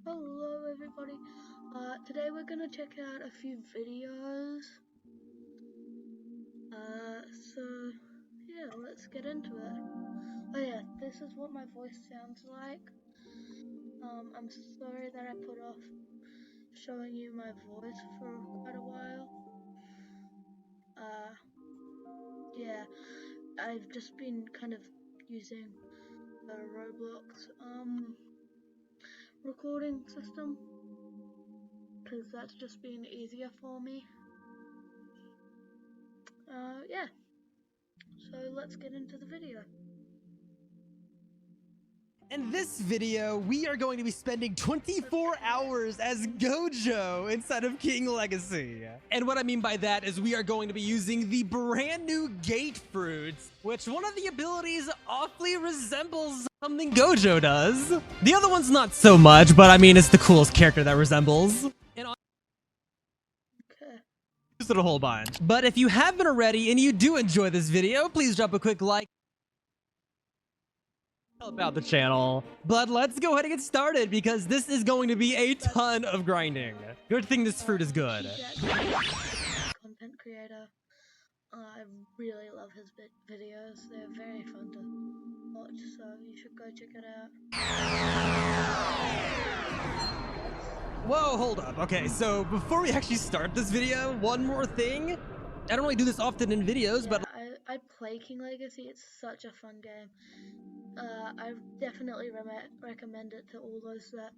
Hello everybody, today we're gonna check out a few videos, so yeah, let's get into it. Oh yeah, this is what my voice sounds like. I'm sorry that I put off showing you my voice for quite a while. Yeah, I've just been kind of using the Roblox, recording system, because that's just been easier for me. Yeah, so let's get into the video. In this video, we are going to be spending 24 hours as Gojo inside of King Legacy. And what I mean by that is we are going to be using the brand new Gate Fruits, which one of the abilities awfully resembles something Gojo does. The other one's not so much, but I mean, it's the coolest character that resembles. And just a whole bunch. But if you haven't already and you do enjoy this video, please drop a quick like. Help out the channel. But let's go ahead and get started because this is going to be a ton of grinding. Good thing this fruit is good. Content creator. I really love his videos. They're very fun to watch, so you should go check it out. Whoa, hold up. Okay, so before we actually start this video, one more thing. I don't really do this often in videos, yeah, but I play King Legacy. It's such a fun game. I definitely recommend it to all those that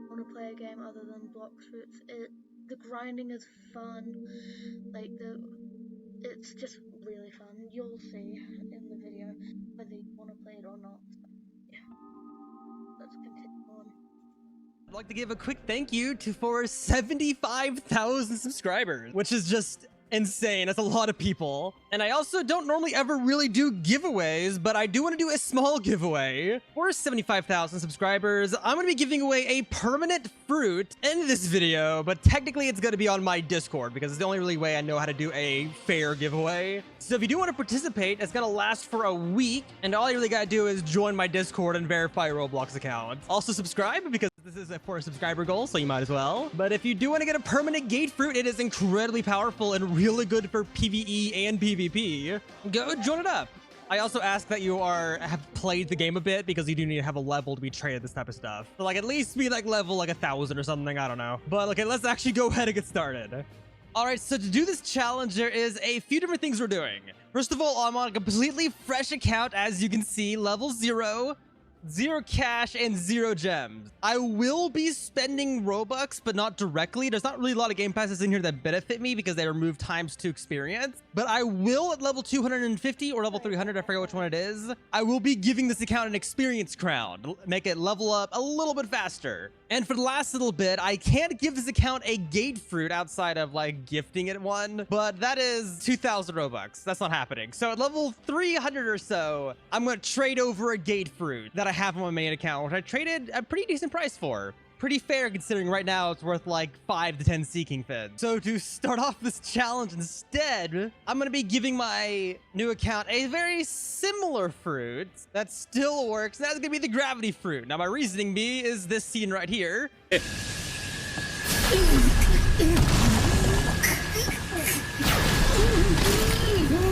want to play a game other than Blox Fruits. The grinding is fun. Like it's just really fun. You'll see in the video whether you want to play it or not. So, yeah, let's continue on. I'd like to give a quick thank you for 75,000 subscribers, which is just insane. That's a lot of people. And I also don't normally ever really do giveaways, but I do want to do a small giveaway. For 75,000 subscribers, I'm going to be giving away a permanent fruit in this video, but technically it's going to be on my Discord because it's the only really way I know how to do a fair giveaway. So if you do want to participate, it's going to last for a week, and all you really got to do is join my Discord and verify your Roblox account. Also subscribe because this is a 4 subscriber goal, so you might as well. But if you do want to get a permanent Gate Fruit, it is incredibly powerful and really good for PvE and PvP. Go join it up. I also ask that you have played the game a bit because you do need to have a level to be traded this type of stuff. So like at least be like level like 1,000 or something. I don't know. But okay, let's actually go ahead and get started. All right, so to do this challenge, there is a few different things we're doing. First of all, I'm on a completely fresh account, as you can see, level 0. 0 cash and 0 gems. I will be spending Robux, but not directly. There's not really a lot of game passes in here that benefit me because they remove times to experience. But I will at level 250 or level 300, I forget which one it is. I will be giving this account an experience crown, make it level up a little bit faster. And for the last little bit, I can't give this account a Gate Fruit outside of like gifting it one, but that is 2,000 Robux. That's not happening. So at level 300 or so, I'm going to trade over a Gate Fruit that I have on my main account, which I traded a pretty decent price for. Pretty fair considering right now it's worth like 5 to 10 Seeking Fins. So to start off this challenge instead, I'm going to be giving my new account a very similar fruit that still works. That's going to be the Gravity Fruit. Now my reasoning B is this scene right here.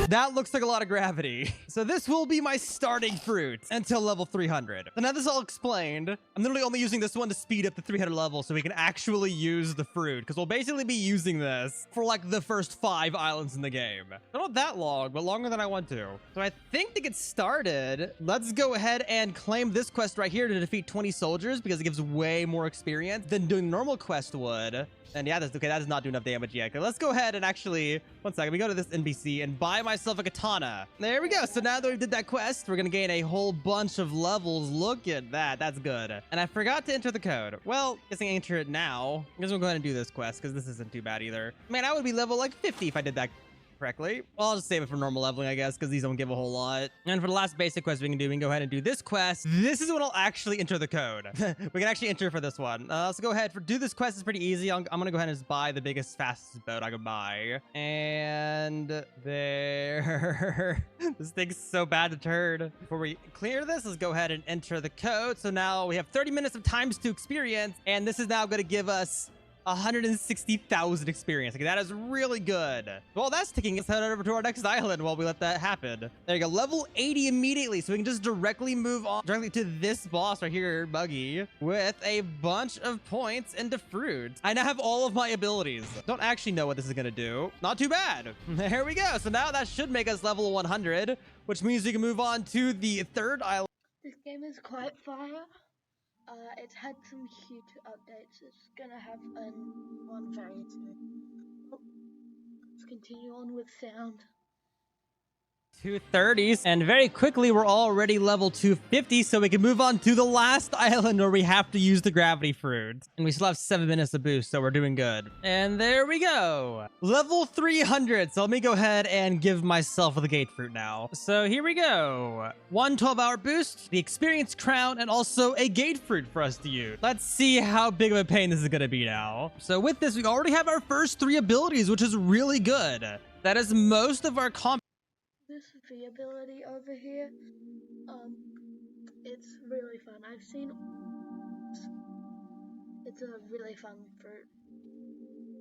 That looks like a lot of gravity. So this will be my starting fruit until level 300. So now this is all explained. I'm literally only using this one to speed up the 300 level so we can actually use the fruit, because we'll basically be using this for like the first 5 islands in the game. Not that long, but longer than I want to. So I think to get started, let's go ahead and claim this quest right here to defeat 20 soldiers because it gives way more experience than doing the normal quest would. And yeah, that's okay. That does not do enough damage yet. Okay, let's go ahead and actually, one second, we go to this NPC and buy myself a katana. There we go. So now that we did that quest, we're going to gain a whole bunch of levels. Look at that. That's good. And I forgot to enter the code. Well, I guess I can enter it now. I guess we'll go ahead and do this quest because this isn't too bad either. Man, I would be level like 50 if I did that correctly. Well, I'll just save it for normal leveling, I guess, because these don't give a whole lot. And for the last basic quest we can go ahead and do this quest. This is when I'll actually enter the code. We can actually enter for this one. Let's go ahead. Do this quest is pretty easy. I'm going to go ahead and just buy the biggest, fastest boat I can buy. And there. This thing's so bad to turn. Before we clear this, let's go ahead and enter the code. So now we have 30 minutes of times to experience, and this is now going to give us 160,000 experience. Okay, that is really good. Well, that's ticking. Let's head over to our next island while we let that happen. There you go. Level 80 immediately. So we can just directly move on directly to this boss right here, Buggy, with a bunch of points into fruit. I now have all of my abilities. Don't actually know what this is going to do. Not too bad. There we go. So now that should make us level 100, which means we can move on to the third island. This game is quite fire. It's had some huge updates. It's gonna have one very soon. Oh, let's continue on with sound. 230s, and very quickly we're already level 250, so we can move on to the last island where we have to use the gravity fruit, and we still have 7 minutes to boost, so we're doing good. And there we go, level 300. So let me go ahead and give myself the gate fruit now. So here we go, 1 12-hour boost, the experience crown, and also a gate fruit for us to use. Let's see how big of a pain this is going to be now. So with this, we already have our first 3 abilities, which is really good. That is most of our comp. This V ability over here, it's really fun. I've seen, it's a really fun fruit.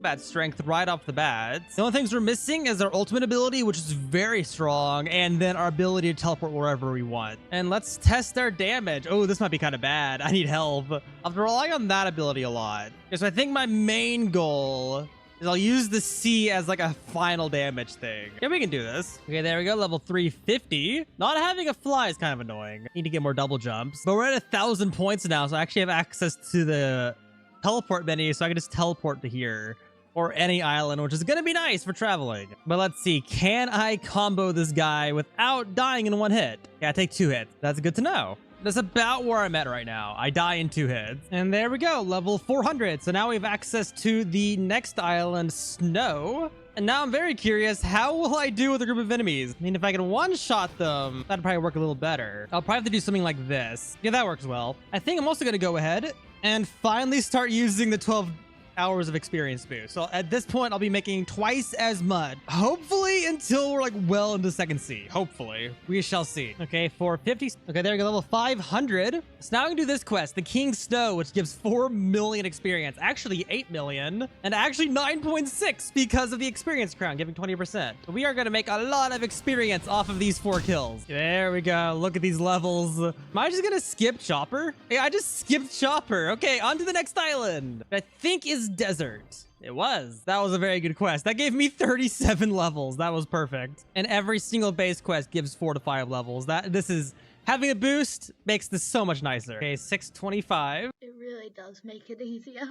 Bad strength right off the bat. The only things we're missing is our ultimate ability, which is very strong, and then our ability to teleport wherever we want. And let's test our damage. Oh, this might be kind of bad. I need help. I've been relying on that ability a lot. Okay, so I think my main goal is I'll use the C as like a final damage thing. Yeah, we can do this. Okay, there we go. Level 350. Not having a fly is kind of annoying. Need to get more double jumps. But we're at 1,000 points now, so I actually have access to the teleport menu, so I can just teleport to here or any island, which is going to be nice for traveling. But let's see. Can I combo this guy without dying in 1 hit? Yeah, I take 2 hits. That's good to know. That's about where I'm at right now. I die in 2 hits. And there we go, level 400. So now we have access to the next island, Snow. And now I'm very curious, how will I do with a group of enemies? I mean, if I can one-shot them, that'd probably work a little better. I'll probably have to do something like this. Yeah, that works well. I think I'm also going to go ahead and finally start using the 12 hours of experience boost. So at this point, I'll be making twice as much. Hopefully until we're like well into second sea. Hopefully. We shall see. Okay, 450. Okay, there we go. Level 500. So now we can do this quest, the King Snow, which gives 4 million experience. Actually 8 million. And actually 9.6 because of the experience crown, giving 20%. So we are going to make a lot of experience off of these 4 kills. There we go. Look at these levels. Am I just going to skip Chopper? Yeah, I just skipped Chopper. Okay, on to the next island. I think is desert. It was. That was a very good quest. That gave me 37 levels. That was perfect. And every single base quest gives 4 to 5 levels. This is having a boost makes this so much nicer. Okay, 625. It really does make it easier.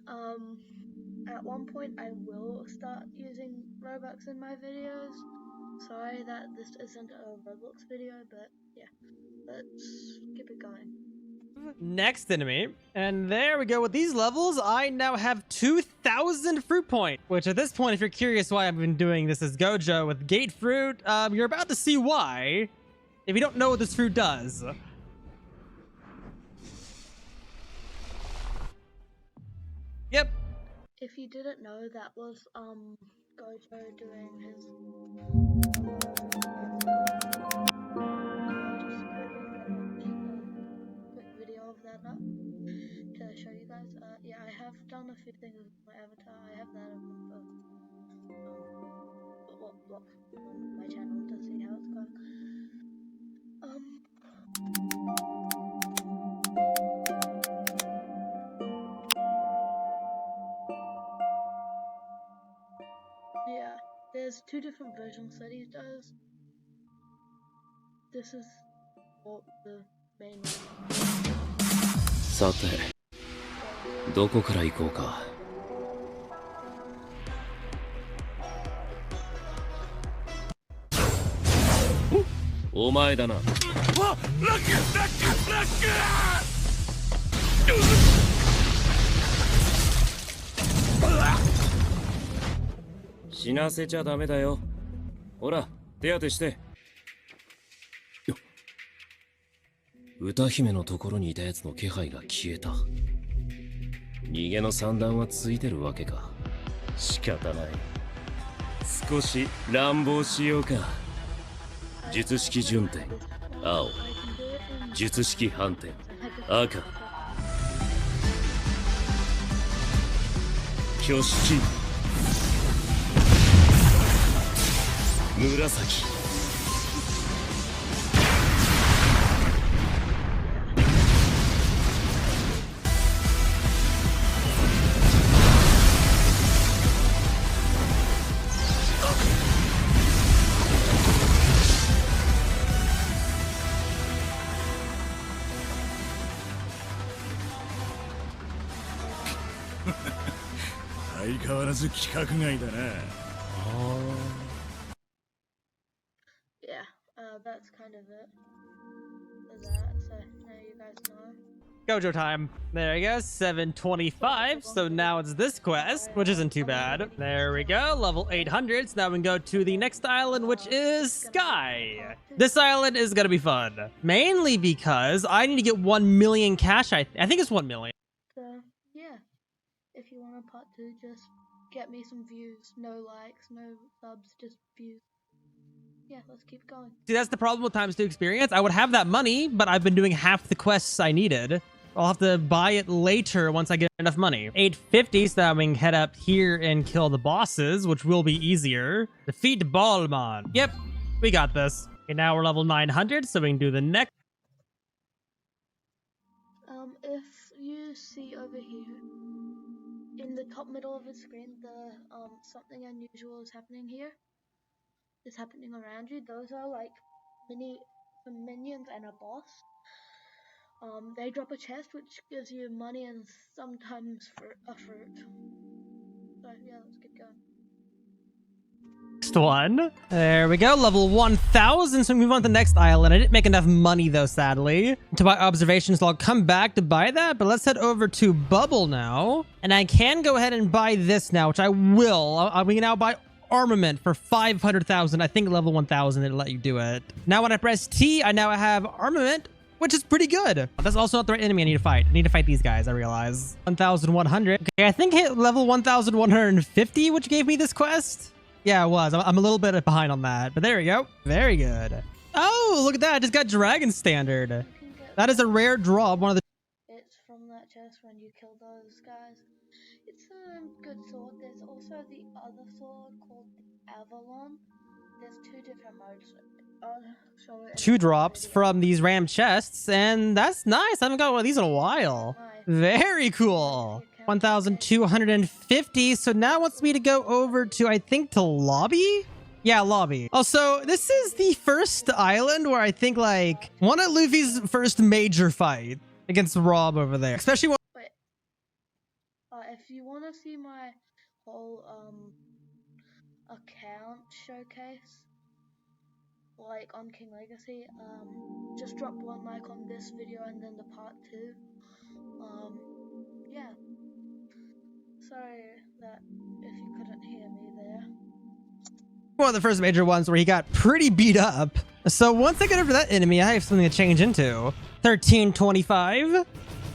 At one point I will start using Robux in my videos. Sorry that this isn't a Roblox video, but yeah, let's keep it going. Next enemy, and there we go. With these levels, I now have 2,000 fruit points, which at this point, if you're curious why I've been doing this as Gojo with gate fruit, you're about to see why if you don't know what this fruit does. Yep. If you didn't know, that was Gojo doing his of that up to show you guys. Yeah, I have done a few things with my avatar. I have that on my channel to see how it's going. Yeah, there's 2 different versions that he does. This is the main one. さて、どこから行こうか。お前だな。わっ、ラック、ラック、ラック。死なせちゃダメだよ。ほら、手当てして。歌姫のところにいたやつの気配が消えた。逃げの算段はついてるわけか。仕方ない。少し乱暴しようか。術式順天青、術式反転赤、挙式紫。相変わらず規格外だな。Yeah, that's kind of it for that, so now you guys know. Gojo time. There we go, 725. So now it's this quest, which isn't too bad. There we go, level 800. So now we can go to the next island, which is Sky. This island is gonna be fun, mainly because I need to get 1 million cash. I think it's 1 million. So, yeah, if you want a part 2, just get me some views. No likes, no subs, just views. Yeah, let's keep going. See, that's the problem with times 2 experience. I would have that money, but I've been doing half the quests I needed. I'll have to buy it later once I get enough money. 850, so that we can head up here and kill the bosses, which will be easier. Defeat Balmon. Yep, we got this. Okay, now we're level 900, so we can do the next. If you see over here, in the top middle of the screen, something unusual is happening here. It's happening around you. Those are like some minions and a boss. They drop a chest which gives you money and sometimes a fruit. So yeah, let's keep going. Next one. There we go, level 1000. So we move on to the next island. I didn't make enough money though, sadly, to buy observations. So I'll come back to buy that, but let's head over to Bubble now. And I can go ahead and buy this now, which I will. We can now buy armament for 500,000. I think level 1000 it'll let you do it. Now when I press T, I now have armament, which is pretty good. That's also not the right enemy I need to fight. I need to fight these guys, I realize. 1,100. Okay, I think hit level 1,150, which gave me this quest. Yeah, it was. I'm a little bit behind on that, but there we go. Very good. Oh, look at that. I just got Dragon Standard. That is a rare drop. One of the... It's from that chest when you kill those guys. It's a good sword. There's also the other sword called the Avalon. There's 2 different modes. So 2 drops from these ram chests, and that's nice. I haven't got one of these in a while. Very cool. 1,250. So now it wants me to go over to, I think, to lobby? Yeah, lobby. Also, this is the first island where I think, like, one of Luffy's first major fight against Rob over there. Especially when... Wait. If you want to see my whole, account showcase, like on King Legacy, just drop 1 like on this video and then the part 2. Yeah. Sorry that if you couldn't hear me there. One of the first major ones where he got pretty beat up. So once I get over that enemy, I have something to change into. 1325.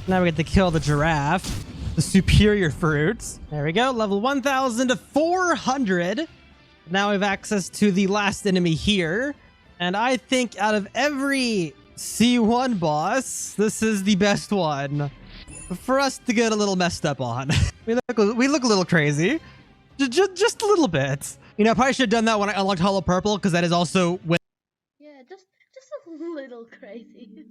Now we get to kill the giraffe. The superior fruits. There we go. Level 1,400. Now we have access to the last enemy here. And I think out of every C1 boss, this is the best one for us to get a little messed up on. we look a little crazy. Just a little bit. You know, I probably should have done that when I unlocked Hollow Purple, because that is also when... Yeah, just a little crazy.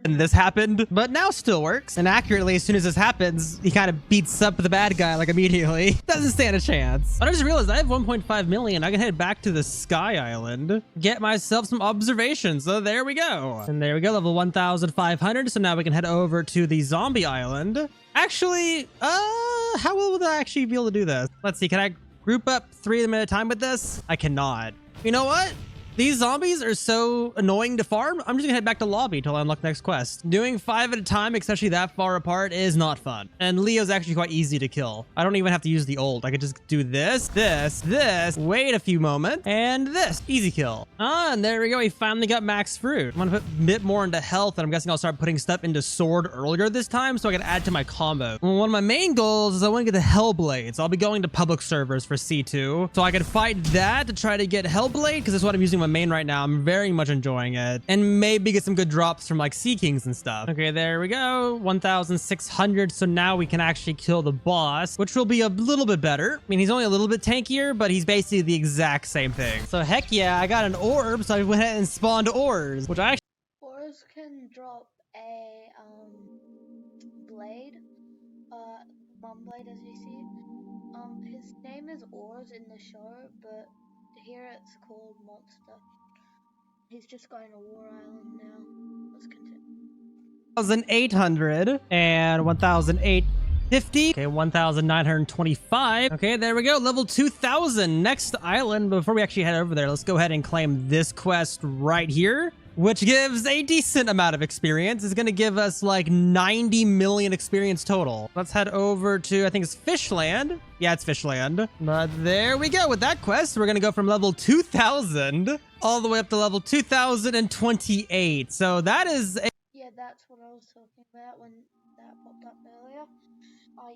And this happened, but now still works. And accurately, as soon as this happens, he kind of beats up the bad guy, like, immediately. Doesn't stand a chance. But I just realized I have 1.5 million. I can head back to the Sky Island, get myself some observations. So there we go. And there we go, level 1,500. So now we can head over to the Zombie Island. Actually, how will I actually be able to do this? Let's see, can I group up 3 of them at a time with this? I cannot. You know what? These zombies are so annoying to farm. I'm just gonna head back to lobby till I unlock the next quest. Doing 5 at a time, especially that far apart, is not fun. And Leo's actually quite easy to kill. I don't even have to use the ult. I could just do this, wait a few moments, and this. Easy kill. Ah, and there we go. We finally got max fruit. I'm gonna put a bit more into health, and I'm guessing I'll start putting stuff into sword earlier this time so I can add to my combo. Well, one of my main goals is I want to get the Hellblade. So I'll be going to public servers for C2. So I can fight that to try to get Hellblade, because that's what I'm using my main right now. I'm very much enjoying it, and maybe get some good drops from like Sea Kings and stuff. Okay, there we go. 1,600. So now we can actually kill the boss, which will be a little bit better. I mean, he's only a little bit tankier, but he's basically the exact same thing. So heck yeah, I got an orb, so I went ahead and spawned ores, which I actually... Ores can drop a blade, one blade as you see. His name is Ores in the show, but here it's called Monster. He's just going to War Island now. Let's continue. 1,800 and 1,850. Okay, 1,925. Okay, there we go. Level 2,000. Next island. Before we actually head over there, let's go ahead and claim this quest right here, which gives a decent amount of experience. It's going to give us like 90 million experience total. Let's head over to, I think it's Fishland. Yeah, it's Fishland. But there we go. With that quest, we're going to go from level 2,000 all the way up to level 2,028. So that is a... Yeah, that's what I was talking about when that popped up earlier.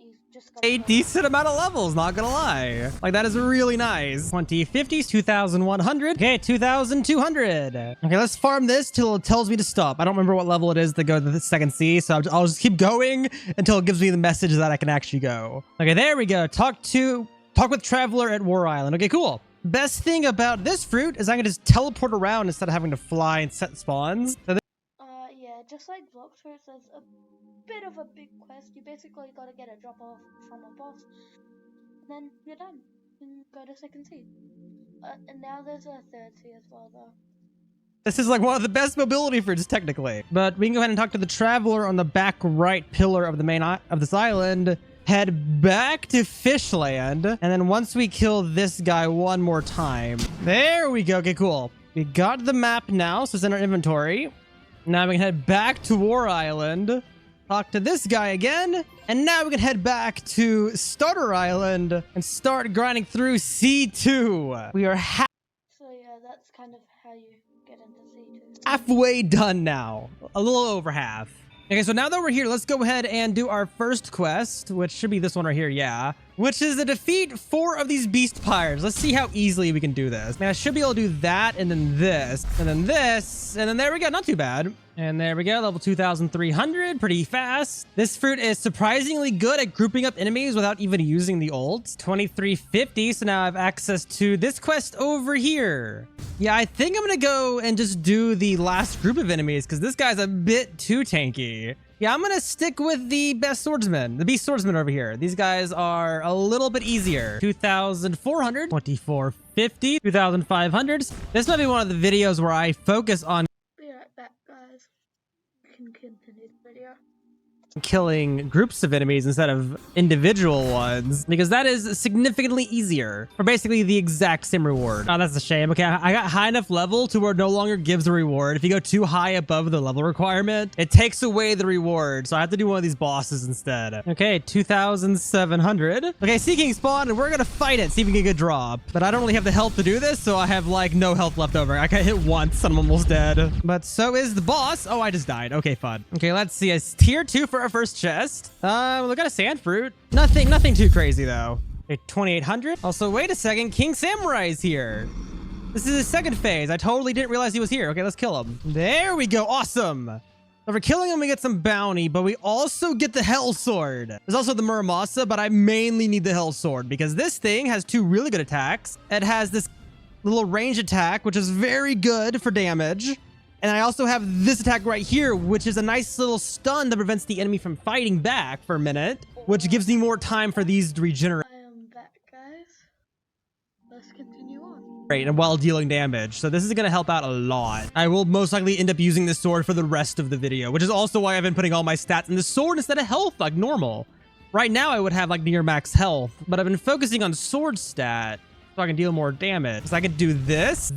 You just got a decent amount of levels, not gonna lie. Like, that is really nice. 2050s, 2,100. Okay, 2,200. Okay, let's farm this till it tells me to stop. I don't remember what level it is to go to the second sea, so I'll just keep going until it gives me the message that I can actually go. Okay, there we go. Talk with Traveler at War Island. Okay, cool. Best thing about this fruit is I can just teleport around instead of having to fly and set spawns. So yeah, just like block fruits, there's a bit of a big quest. You basically gotta get a drop off from a boss, and then you're done. And go to second sea. And now there's a third sea as well, though. This is like one of the best mobility fruits, technically. But we can go ahead and talk to the Traveler on the back right pillar of the main of this island. Head back to Fishland, and then once we kill this guy one more time, there we go. Okay, cool. We got the map now, so it's in our inventory. Now we can head back to War Island, talk to this guy again, and now we can head back to Starter Island and start grinding through C2. We are so yeah, that's kind of how you get into C2. Halfway done now. A little over half. Okay, so now that we're here, let's go ahead and do our first quest, which should be this one right here, yeah. Which is to defeat 4 of these beast pyres. Let's see how easily we can do this. Man, I should be able to do that, and then this, and then this, and then there we go. Not too bad. And there we go, level 2,300, pretty fast. This fruit is surprisingly good at grouping up enemies without even using the ult. 2,350, so now I have access to this quest over here. Yeah, I think I'm gonna go and just do the last group of enemies, because this guy's a bit too tanky. Yeah, I'm gonna stick with the best swordsman, the beast swordsman over here. These guys are a little bit easier. 2,400, 2,450, 2,500. This might be one of the videos where I focus on Be right back, guys. You can continue the video. killing groups of enemies instead of individual ones, because that is significantly easier for basically the exact same reward. Oh, that's a shame. Okay, I got high enough level to where it no longer gives a reward. If you go too high above the level requirement, it takes away the reward, so I have to do one of these bosses instead. Okay, 2,700. Okay, Sea King spawned, and we're gonna fight it, see if we can get a drop. But I don't really have the health to do this, so I have like no health left over. I got hit once and I'm almost dead. But so is the boss. Oh, I just died. Okay, fun. Okay, let's see. It's tier 2 for our first chest. We got a sand fruit. Nothing too crazy though. Okay, 2,800. Also, wait a second. King Samurai is here. This is his second phase. I totally didn't realize he was here. Okay, let's kill him. There we go. Awesome. So for killing him, we get some bounty, but we also get the Hell Sword. There's also the Muramasa, but I mainly need the Hell Sword because this thing has 2 really good attacks. It has this little range attack, which is very good for damage. And I also have this attack right here, which is a nice little stun that prevents the enemy from fighting back for a minute, which gives me more time for these to regenerate. I am back, guys. Let's continue on. And while dealing damage. So this is going to help out a lot. I will most likely end up using this sword for the rest of the video, which is also why I've been putting all my stats in the sword instead of health like normal. Right now I would have like near max health, but I've been focusing on sword stat. So so I can deal more damage. So I could do this,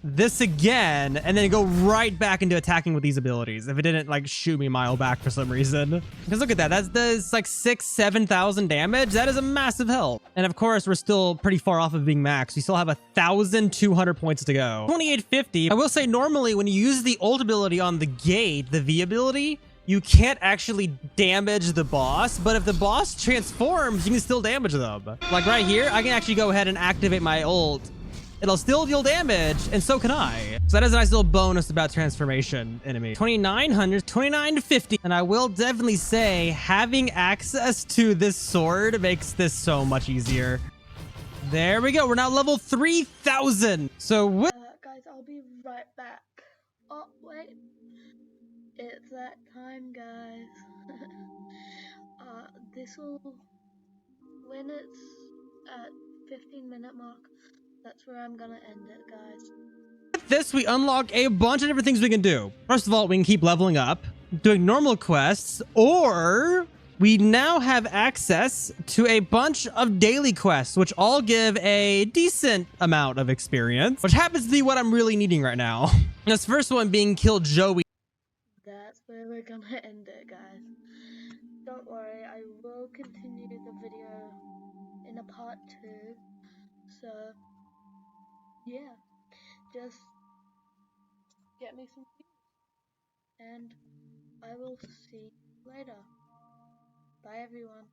this again, and then go right back into attacking with these abilities if it didn't like shoot me a mile back for some reason. Because look at that, that's like 7,000 damage. That is a massive help. And of course, we're still pretty far off of being max. We still have 1,200 points to go. 2850. I will say normally when you use the ult ability on the gate, the V ability, you can't actually damage the boss, but if the boss transforms, you can still damage them. Like right here, I can actually go ahead and activate my ult. It'll still deal damage, and so can I. So that is a nice little bonus about transformation enemy. 2,900, 2,950. And I will definitely say having access to this sword makes this so much easier. There we go. We're now level 3,000. So with guys, I'll be right back. Oh, wait. It's that time, guys. When it's at 15-minute mark, that's where I'm gonna end it, guys. with this, we unlock a bunch of different things we can do. First of all, we can keep leveling up, doing normal quests, or we now have access to a bunch of daily quests, which all give a decent amount of experience, which happens to be what I'm really needing right now. This first one being Kill Joey. That's where we're gonna end it, guys. Don't worry, I will continue the video in a part 2. So, yeah, just get me some views, and I will see you later. Bye, everyone.